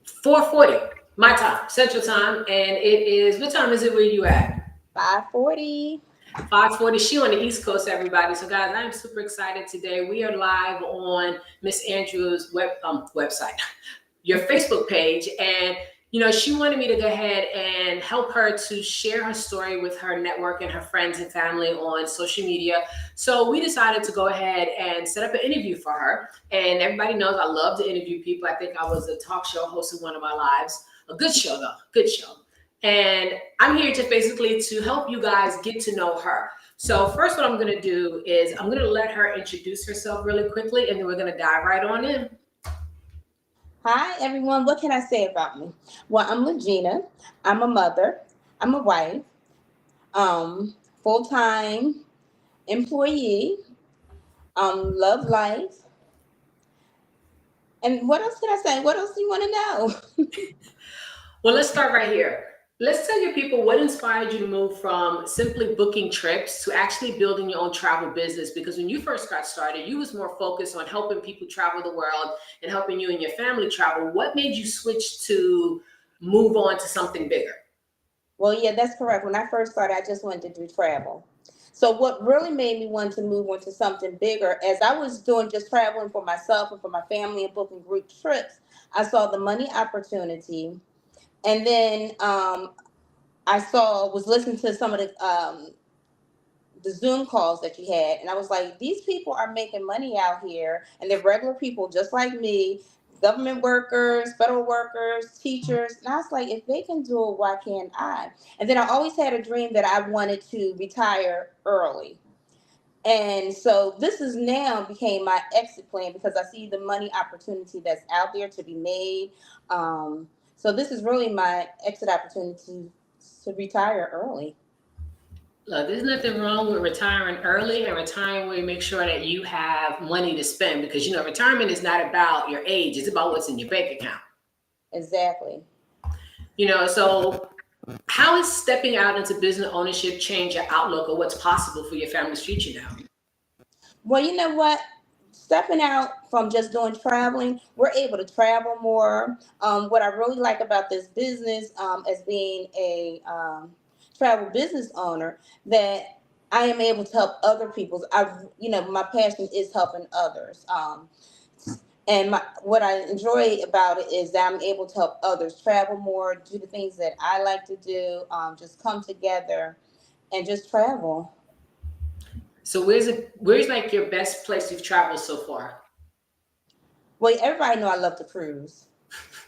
4:40 my time, Central Time, and it is, what time is it where you at? 5:40. 5:40. She on the East Coast, everybody. So, guys, I am super excited today. We are live on Miss Andrew's website, your Facebook page, and she wanted me to go ahead and help her to share her story with her network and her friends and family on social media. So we decided to go ahead and set up an interview for her. And everybody knows I love to interview people. I think I was a talk show host in one of my lives. A good show, though. Good show. And I'm here to basically to help you guys get to know her. So first, what I'm going to do is I'm going to let her introduce herself really quickly, and then we're going to dive right on in. Hi, everyone. What can I say about me? Well, I'm LaJeana. I'm a mother. I'm a wife. Full-time employee. Love life. And what else can I say? What else do you want to know? Well, let's start right here. Let's tell your people what inspired you to move from simply booking trips to actually building your own travel business. Because when you first got started, you was more focused on helping people travel the world and helping you and your family travel. What made you switch to move on to something bigger? Well, yeah, that's correct. When I first started, I just wanted to do travel. So what really made me want to move on to something bigger, as I was doing just traveling for myself and for my family and booking group trips, I saw the money opportunity. And then was listening to some of the Zoom calls that you had, and I was like, these people are making money out here, and they're regular people just like me, government workers, federal workers, teachers. And I was like, if they can do it, why can't I? And then I always had a dream that I wanted to retire early. And so this is now became my exit plan because I see the money opportunity that's out there to be made. So this is really my exit opportunity to retire early. Look, there's nothing wrong with retiring early and retiring where you make sure that you have money to spend, because retirement is not about your age, it's about what's in your bank account. Exactly. So how has stepping out into business ownership changed your outlook or what's possible for your family's future now? Well, you know what? Stepping out from just doing traveling, we're able to travel more. What I really like about this business, as being a travel business owner, that I am able to help other people. My passion is helping others. And what I enjoy about it is that I'm able to help others travel more, do the things that I like to do, just come together and just travel. So where's like your best place you've traveled so far? Well, everybody know I love to cruise.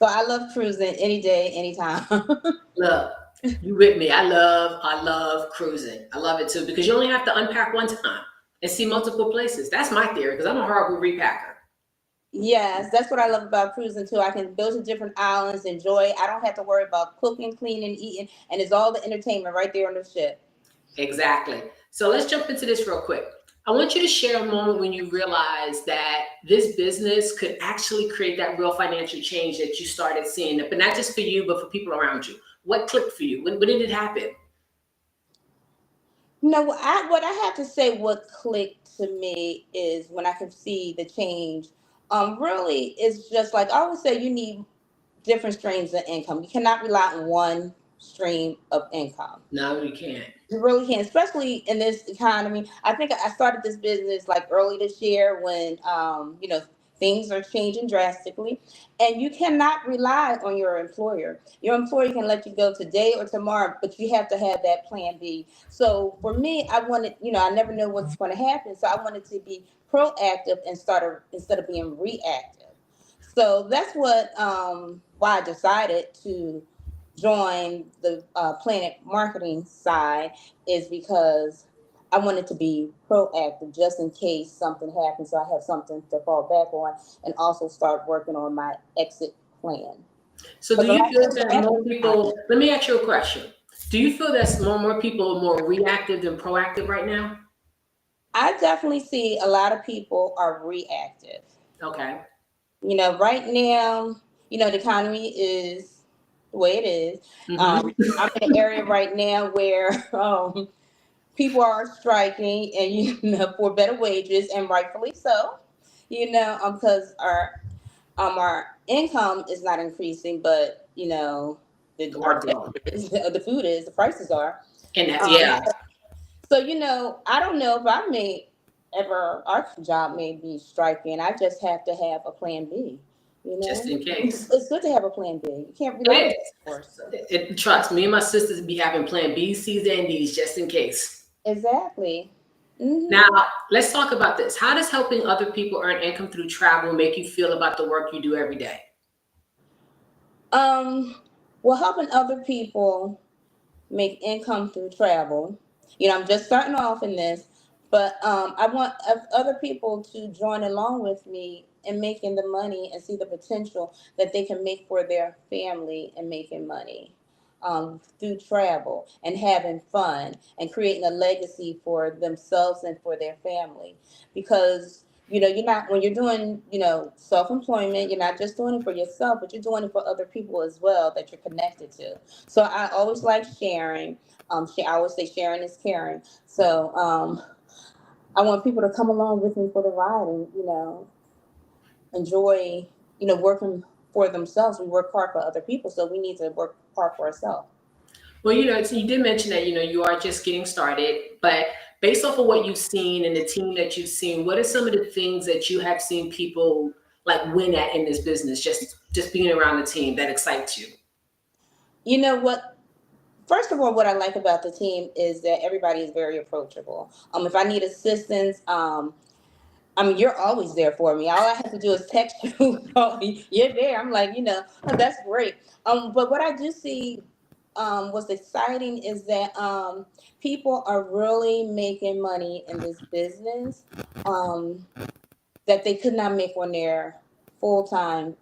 So I love cruising any day, anytime. Look, you with me. I love cruising. I love it too, because you only have to unpack one time and see multiple places. That's my theory, because I'm a horrible repacker. Yes, that's what I love about cruising too. I can go to different islands, enjoy. I don't have to worry about cooking, cleaning, eating, and it's all the entertainment right there on the ship. Exactly. So let's jump into this real quick. I want you to share a moment when you realized that this business could actually create that real financial change that you started seeing, but not just for you, but for people around you. What clicked for you? When did it happen? No, what I have to say, what clicked to me is when I can see the change. Really, it's just like I always say, you need different streams of income. You cannot rely on one stream of income. No, you can't. You really can, especially in this economy. I think I started this business like early this year when things are changing drastically, and you cannot rely on your employer. Your employer can let you go today or tomorrow, but you have to have that plan B. So for me, I wanted, I never know what's going to happen, so I wanted to be proactive and instead of being reactive. So that's what why I decided to join the Planet Marketing side, is because I wanted to be proactive just in case something happens, so I have something to fall back on, and also start working on my exit plan. So But do the you last feel thing that I more people, let me ask you a question. Do you feel that more people are more reactive than proactive right now? I definitely see a lot of people are reactive. Okay. Right now, the economy is the way it is. Hmm. I'm in an area right now where people are striking, and for better wages, and rightfully so. Because our Our income is not increasing, but The our workload. the food is, the prices are. And that, Um, yeah, so I don't know if I may ever our job may be striking. I just have to have a plan B. just in case. It's good to have a plan B. You can't It rely on is. the force. Trust me and my sisters be having plan B, C's, and D's just in case. Exactly. Now, let's talk about this. How does helping other people earn income through travel make you feel about the work you do every day? Um, well, helping other people make income through travel. I'm just starting off in this, but I want other people to join along with me in making the money and see the potential that they can make for their family and making money through travel and having fun and creating a legacy for themselves and for their family. Because you're not, when you're doing self-employment, you're not just doing it for yourself, but you're doing it for other people as well that you're connected to. So I always like sharing. I always say sharing is caring. So I want people to come along with me for the ride and enjoy working for themselves. We work hard for other people, so we need to work hard for ourselves. Well, so you did mention that, you are just getting started, but based off of what you've seen and the team that you've seen, what are some of the things that you have seen people like win at in this business, just being around the team that excites you? You know what? First of all, what I like about the team is that everybody is very approachable. If I need assistance, you're always there for me. All I have to do is text you. Call me. You're there. I'm like, oh, that's great. But what I do see, what's exciting is that people are really making money in this business um, that they could not make on their full time,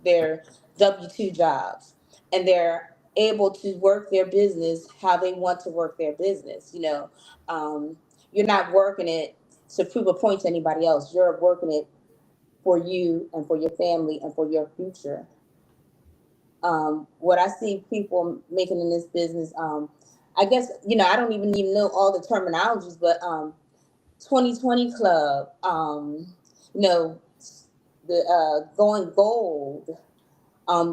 their W-2 jobs, and they're able to work their business how they want to work their business. You're not working it to prove a point to anybody else. You're working it for you and for your family and for your future. What I see people making in this business, I guess, I don't even know all the terminologies, but 2020 Club, you know, the going gold,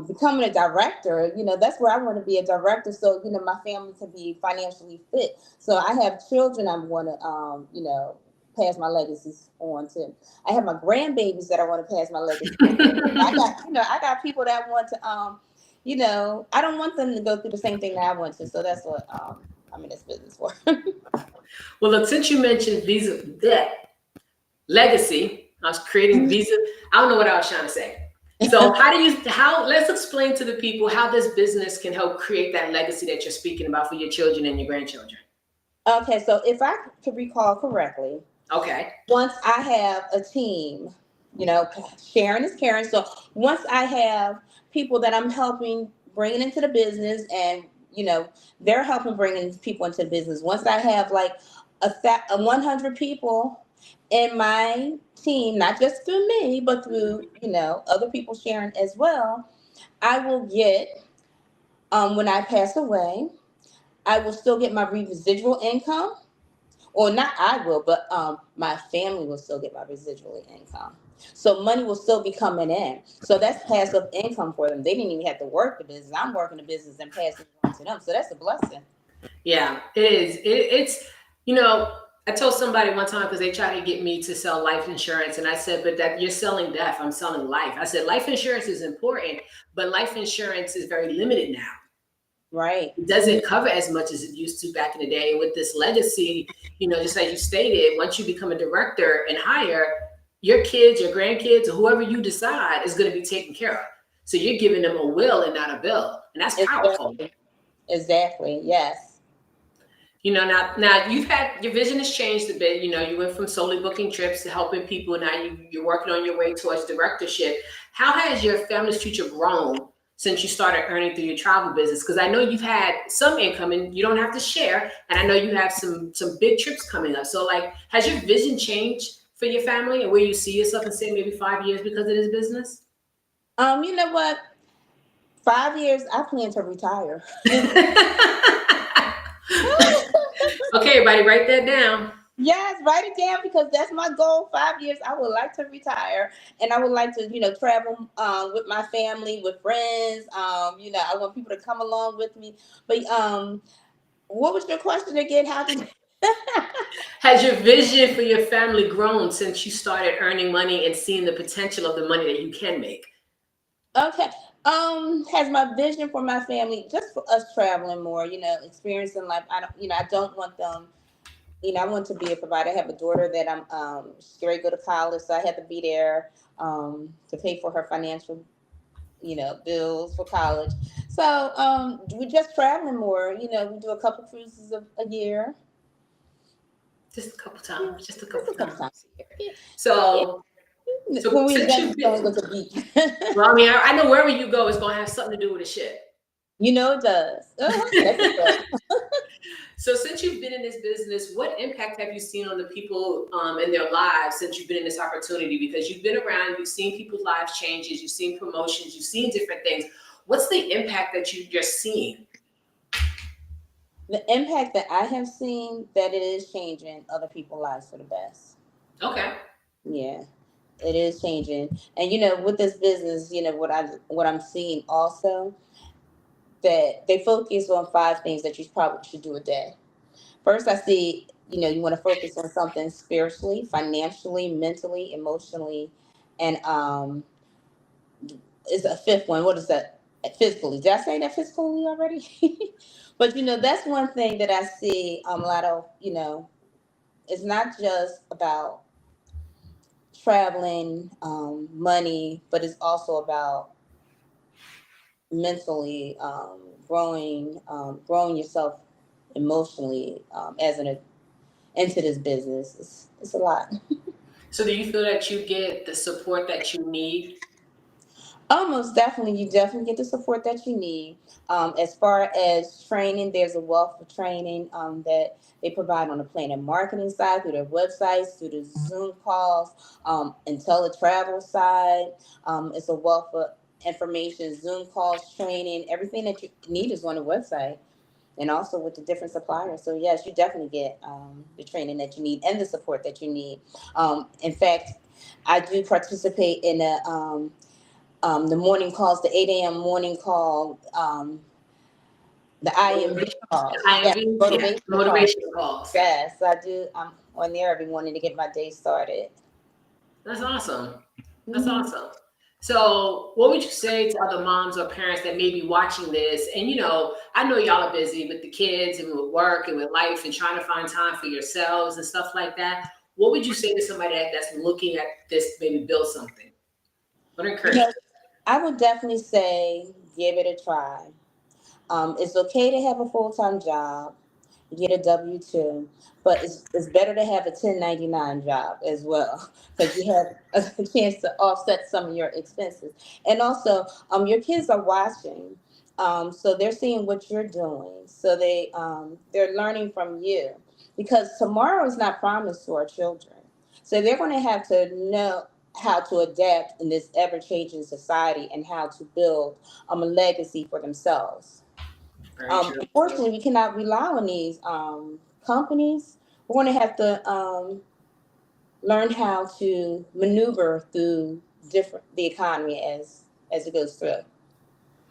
becoming a director, that's where I want to be a director. So, my family can be financially fit. So I have children I want to, pass my legacies on to. I have my grandbabies that I want to pass my legacy on to. I got people that want to, I don't want them to go through the same thing that I went to. So that's what I'm in this business for. Well, look, since you mentioned Visa, that legacy, I was creating Visa. I don't know what I was trying to say. So let's explain to the people how this business can help create that legacy that you're speaking about for your children and your grandchildren. Okay, so if I could recall correctly, Okay. once I have a team, sharing is caring. So once I have people that I'm helping bringing into the business, and they're helping bringing people into the business. Once I have like a 100 people in my team, not just through me, but through other people sharing as well, I will get when I pass away, I will still get my residual income, or not I will, but my family will still get my residual income. So money will still be coming in. So that's passive income for them. They didn't even have to work the business. I'm working the business and passing it on to them. So that's a blessing. Yeah, it is. It's, you know, I told somebody one time because they tried to get me to sell life insurance, and I said, but that you're selling death. I'm selling life. I said, life insurance is important, but life insurance is very limited now. Right. It doesn't cover as much as it used to back in the day. With this legacy, just like you stated, once you become a director and higher, your kids, your grandkids, or whoever you decide is going to be taken care of. So you're giving them a will and not a bill, and that's powerful. Exactly. Yes. Now you've had your vision has changed a bit. You went from solely booking trips to helping people. Now you're working on your way towards directorship. How has your family's future grown since you started earning through your travel business? Because I know you've had some income and you don't have to share. And I know you have some big trips coming up. So like, has your vision changed for your family and where you see yourself in say maybe 5 years because of this business? You know what? 5 years, I plan to retire. Okay, everybody, write that down. Yes, write it down because that's my goal. 5 years, I would like to retire, and I would like to, travel with my family, with friends. I want people to come along with me. But what was your question again? How did? Has your vision for your family grown since you started earning money and seeing the potential of the money that you can make? Okay. Has my vision for my family just for us traveling more, experiencing life. I don't want them. I want to be a provider. I have a daughter that she's ready to go to college, so I had to be there to pay for her financial, bills for college. So we're just traveling more. We do a couple cruises a year. Just a couple Yeah, times. Just a just couple a couple times. times a year. Yeah. So, so When we since done, you've just been, don't go to the beach. well, I mean, I know wherever you go, it's gonna have something to do with a ship. It does. Yes, it does. So since you've been in this business, what impact have you seen on the people in their lives since you've been in this opportunity? Because you've been around, you've seen people's lives changes, you've seen promotions, you've seen different things. What's the impact that you're seeing? The impact that I have seen that it is changing other people's lives for the best. Okay. Yeah, it is changing. And with this business, what I'm seeing also that they focus on 5 things that you probably should do a day. First, I see, you want to focus on something spiritually, financially, mentally, emotionally, and is a fifth one. What is that? Physically. Did I say that physically already? But that's one thing that I see a lot of, it's not just about traveling, money, but it's also about mentally growing yourself emotionally as an into this business. It's a lot. So do you feel that you get the support that you need? Almost definitely, you definitely get the support that you need. As far as training, there's a wealth of training that they provide on the planning and marketing side, through their websites, through the Zoom calls, and teletravel side. It's a wealth of information, Zoom calls, training, everything that you need is on the website, and also with the different suppliers. So yes, you definitely get the training that you need and the support that you need. In fact, I do participate in the morning calls, the 8 a.m. morning call, the IMV Motivation, calls. Yeah, IMV, yeah, motivational calls. motivation calls. Yes, I do. I'm on there every morning to get my day started. That's awesome. That's Hmm. awesome. So, what would you say to other moms or parents that may be watching this? And I know y'all are busy with the kids and with work and with life and trying to find time for yourselves and stuff like that. What would you say to somebody that's looking at this, maybe build something? What You encouragement? know, I would definitely say give it a try. It's okay to have a full time job, get a W 2, but it's better to have a 1099 job as well because you have a chance to offset some of your expenses. And also, your kids are watching, so they're seeing what you're doing, so they're learning from you because tomorrow is not promised to our children, so they're going to have to know how to adapt in this ever changing society and how to build a legacy for themselves. Very true. Unfortunately, we cannot rely on these companies. We're going to have to learn how to maneuver through the economy as it goes through,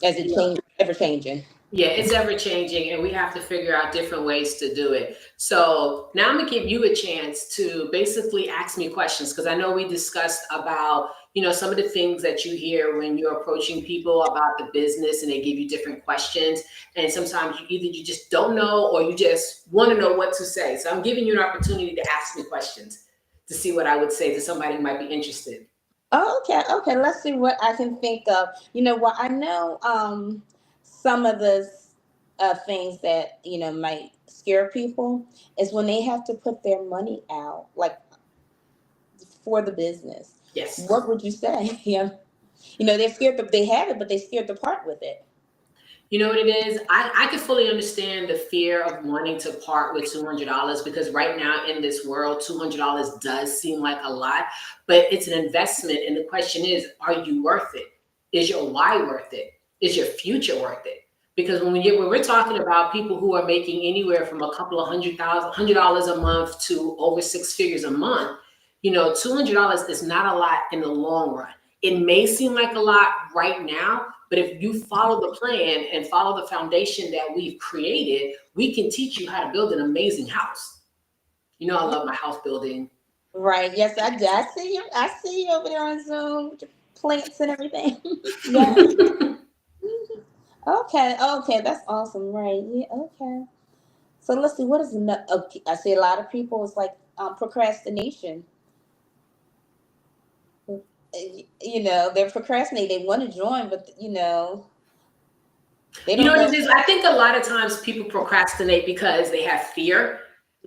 as it Yeah. changes, ever changing. Yeah, it's ever changing, and we have to figure out different ways to do it. So now I'm gonna give you a chance to basically ask me questions because I know we discussed about some of the things that you hear when you're approaching people about the business, and they give you different questions, and sometimes you just don't know or you just want to know what to say. So I'm giving you an opportunity to ask me questions to see what I would say to somebody who might be interested. Oh, okay, okay. Let's see what I can think of. What I know. Some of the things that might scare people is when they have to put their money out, like for the business. Yes. What would you say? Yeah. They're scared that they have it, but they're scared to part with it. You know what it is? I can fully understand the fear of wanting to part with $200 because right now in this world, $200 does seem like a lot, but it's an investment. And the question is, are you worth it? Is your why worth it? Is your future worth it? Because when we're talking about people who are making anywhere from a couple of $100 a month to over six figures a month, $200 is not a lot in the long run. It may seem like a lot right now, but if you follow the plan and follow the foundation that we've created, we can teach you how to build an amazing house. I love my house building. Right. Yes, I do. I see you over there on Zoom with your plants and everything. Yeah. Okay. Okay. That's awesome. Right. Yeah. Okay. So let's see. What is okay, I see a lot of people. It's like procrastination. They're procrastinating. They want to join, but they You know don't what know. it is? I think a lot of times people procrastinate because they have fear.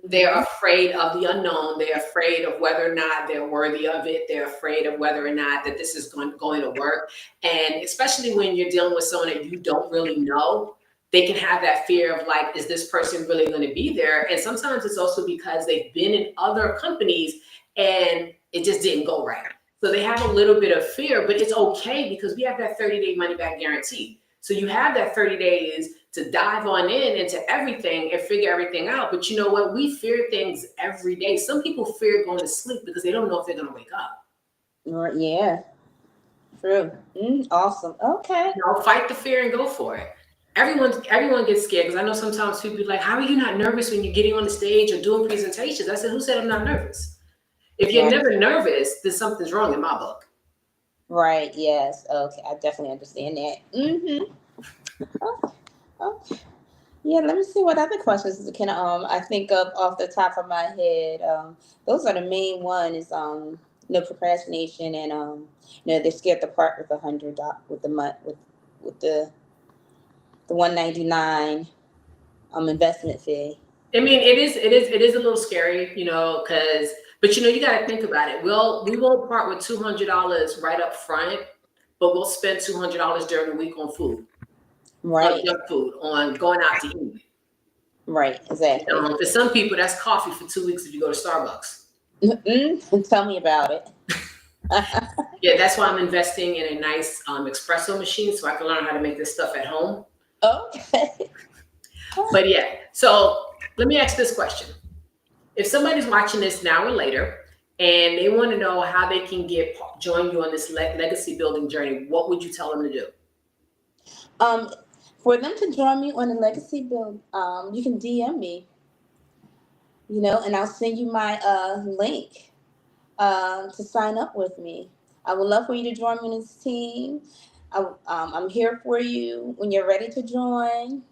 They're afraid of the unknown. They're afraid of whether or not they're worthy of it. They're afraid of whether or not that this is going to work. And especially when you're dealing with someone that you don't really know, they can have that fear of like, is this person really going to be there? And sometimes it's also because they've been in other companies and it just didn't go right. So they have a little bit of fear, but it's okay because we have that 30-day money back guarantee. So you have that 30 days to dive on into everything and figure everything out. But you know what? We fear things every day. Some people fear going to sleep because they don't know if they're going to wake up. Yeah. True. Awesome. Okay. Fight the fear and go for it. Everyone gets scared because I know sometimes people be like, how are you not nervous when you're getting on the stage or doing presentations? I said, who said I'm not nervous? If you're never nervous, then something's wrong in my book. Right. Yes. Okay. I definitely understand that. Okay. Yeah. Let me see what other questions can I think of off the top of my head. Those are the main one. Is procrastination and they're scared to part with $100 with the month with the $199 investment fee. I mean, it is a little scary, but you got to think about it. We won't part with $200 right up front, but we'll spend $200 during the week on food, Right? on junk food, on going out to eat. Right. Exactly. For some people, that's coffee for 2 weeks if you go to Starbucks. Tell me about it. Yeah, that's why I'm investing in a nice espresso machine so I can learn how to make this stuff at home. Okay. But yeah, so let me ask this question. If somebody's watching this now or later and they want to know how they can join you on this legacy building journey, what would you tell them to do? For them to join me on the legacy build, you can DM me, and I'll send you my link to sign up with me. I would love for you to join me in this team. I'm here for you when you're ready to join.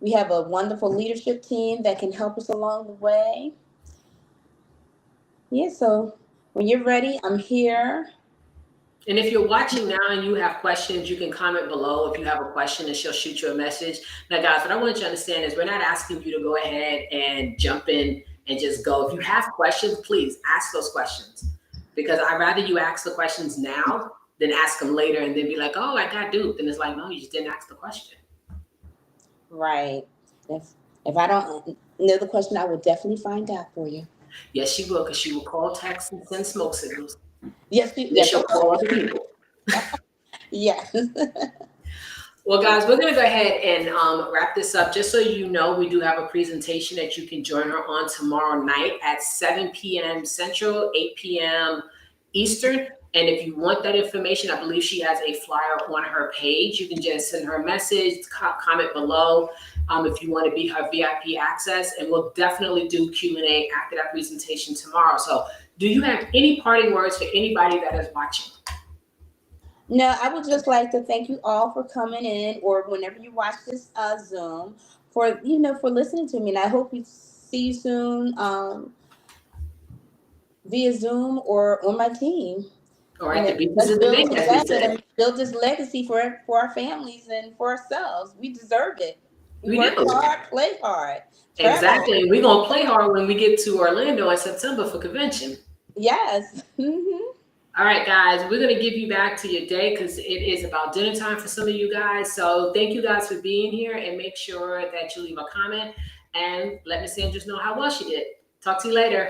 We have a wonderful leadership team that can help us along the way. Yeah, so when you're ready, I'm here. And if you're watching now and you have questions, you can comment below if you have a question and she'll shoot you a message. Now, guys, what I want you to understand is we're not asking you to go ahead and jump in and just go. If you have questions, please ask those questions because I'd rather you ask the questions now than ask them later and then be like, oh, I got duped. And it's like, no, you just didn't ask the question. Right. If I don't know the question, I will definitely find out for you. Yes, she will, because she will call, text, and send smoke signals. Yes, she'll call other people. Yes. Well, guys, we're going to go ahead and wrap this up. Just so you know, we do have a presentation that you can join her on tomorrow night at 7 p.m. Central, 8 p.m. Eastern. And if you want that information, I believe she has a flyer on her page. You can just send her a message, comment below if you want to be her VIP access. And we'll definitely do Q&A after that presentation tomorrow. So do you have any parting words for anybody that is watching? No, I would just like to thank you all for coming in, or whenever you watch this Zoom, for listening to me. And I hope we see you soon via Zoom or on my team. All right, let's build together and build this legacy for our families and for ourselves. We deserve it. We work hard, play hard. Exactly. We're going to play hard when we get to Orlando in September for convention. Yes. Mm-hmm. All right, guys, we're going to give you back to your day because it is about dinner time for some of you guys. So thank you guys for being here, and make sure that you leave a comment and let Miss Andrews know how well she did. Talk to you later.